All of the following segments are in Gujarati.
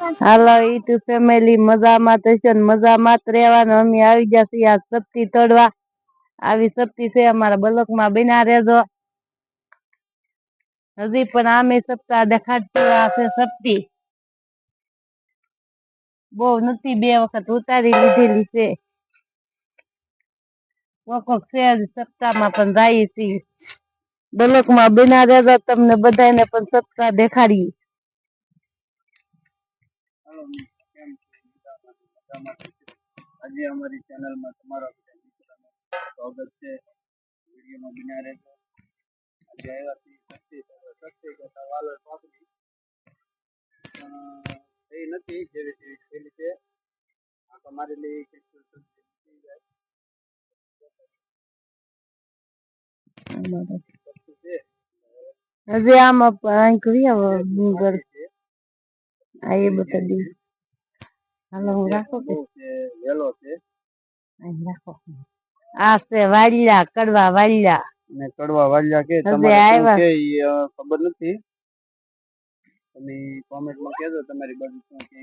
હાલો યુટ્યુબ ફેમિલી મજામાં થશે ને મજામાં જ રહેવાનું. અમે આવી ગયા છીએ આ સબ્જી તોડવા. આવી સબ્જી છે અમારા બ્લોકમાં બના રહેજો. હજી પણ આમે સપ્તાહ દેખાડતી આ છે સબ્જી બહુ નથી, 2 વખત ઉતારી લીધેલી છે. કોક છે સપ્તાહમાં પણ જાય છે. બ્લોકમાં બના રહેજો, તમને બધાને પણ સપ્તાહ દેખાડીએ. આજે અમારી ચેનલમાં તમારો સ્વાગત છે. વિડીયોમાં બના રહેજો. આજે આવ્યા છીએ સસ્તી કરતા વાલોર પાપડી એ નથી જેવી તેવી થયેલી છે. આ તમારે લઈ હજી આમાં કરી આ એ બતાડી. હાલો હું રાખો કે વેલો છે. રાખો આ છે વાડિયા, કડવા વાડિયા અને કડવા વાડિયા કે તમારે શું કે ખબર નથી. તમે કોમેન્ટમાં કહેજો તમારી બાજુ શું કે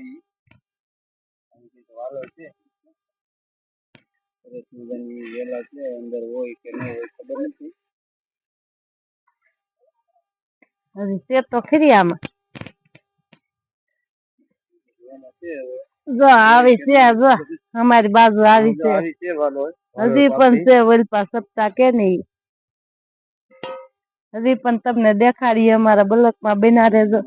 વાલો છે. સરસ મજાની વેલા છે, અંદર હોય કે ન હોય ખબર નથી. હજી છે તો ખરી આમાં. જો આવી છે, જો અમારી બાજુ આવી છે. હજી પણ છે વલપા સપ્તાહ કે નહી. હજી પણ તમને દેખાડીએ અમારા બ્લોકમાં બના રહેજો.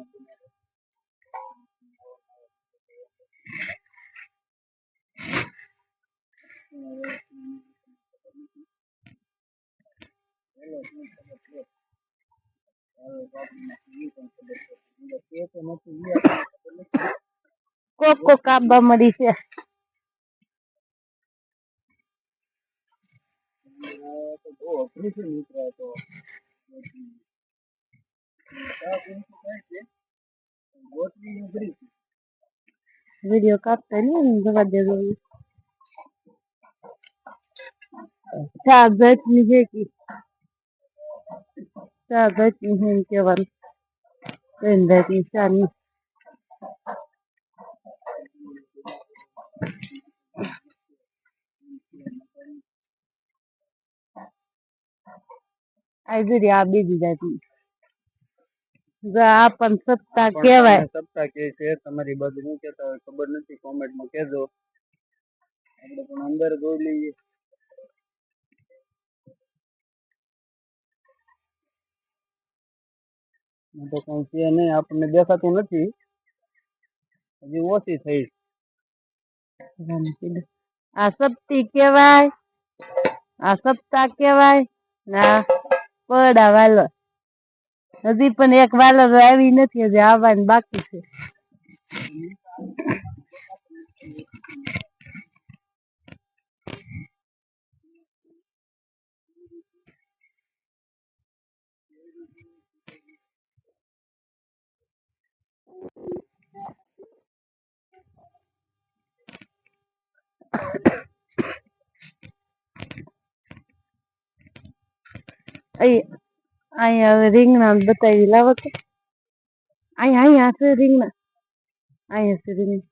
કોક કાબા મરી છે. વિડિયો કાપતા નહીં જવા દેજો. શાકભાજી છે કે શાકભાજી કેવાનું શાની આઈ આ બીજી જાતી. આ પણ સપ્તાહ કેવાય. સપ્તાહ કે છે તમારી બાજુ શું કહેતા હોય ખબર નથી, કોમેન્ટમાં કહેજો. આપણે પણ અંદર જોઈ લઈએ. તો કઈ છે નહીં, આપણને દેખાતું નથી. હજી ઓછી થઈ. આ સપ્તી કેવાય, આ સપ્તાહ કેવાય ના પડા વાલો. હજી પણ એક વાલર આવી નથી, હજી આવવાની બાકી છે. અહીંયા રીંગણા બતાવી લાવો તો. અહીંયા છે રીંગણા, અહીંયા છે રીંગણા.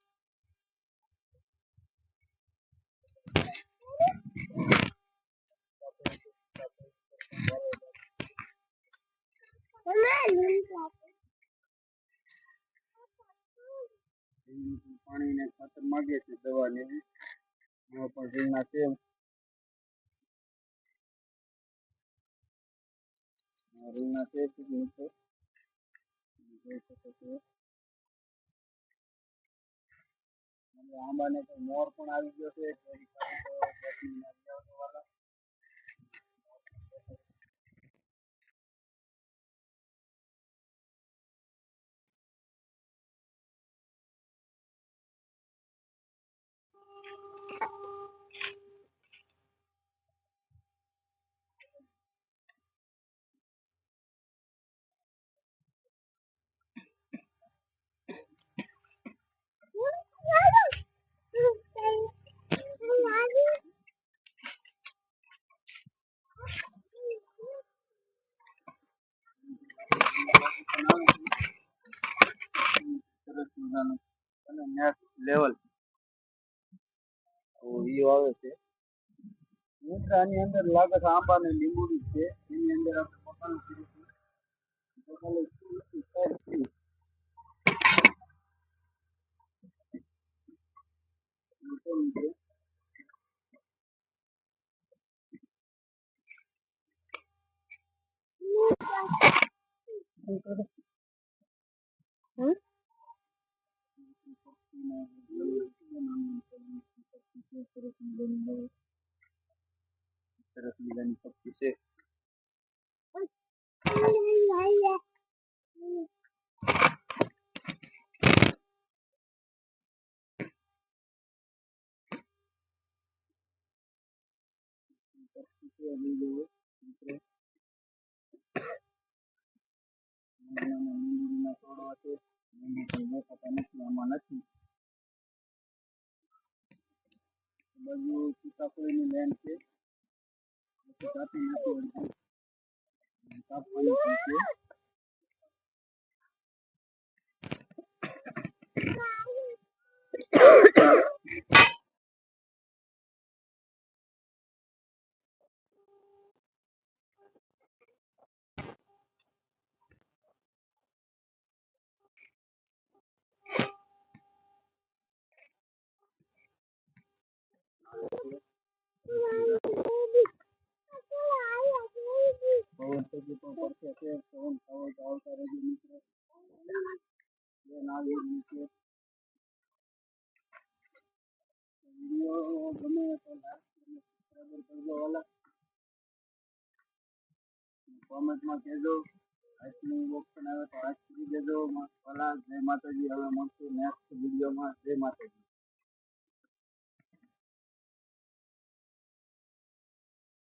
પાણી ને ખાતર માંગે છે, દવા ને પણ રીંગણા છે. રીંગણા છે નીચે જોઈ શકો છો. આંબાને તો મોર પણ આવી ગયો છે. અને નેક્સ્ટ લેવલ ઈ આવે છે. મિત્ર આની અંદર લાગે છે આંબા ને લીંબુડી છે. એની અંદર આપણે પોતાનું કરીશું. પોતાનું સરસ મજાની પક્ષી છે. લીંબુડીના છોડવા છે. આમાં નથી. બાજુ સીતાફળની લેન છે. કાપી નાખી કાપવાની છે. પવન થકી પણ પડશે છે. પવન ખાવા તો આવતા રહેજો મિત્રો. બેન આવી રહ્યું છે. વિડીયો ગમે તો લાઈક અને સબસ્ક્રાઈબર કરજો વાલા. કોમેન્ટમાં કહેજો. આઈસ્ક્રીમ ઓપ્શન આવે તો આઈસ કરી દેજો વાલા. જય માતાજી. હવે મળશું નેક્સ્ટ વિડીયોમાં. જય માતાજી.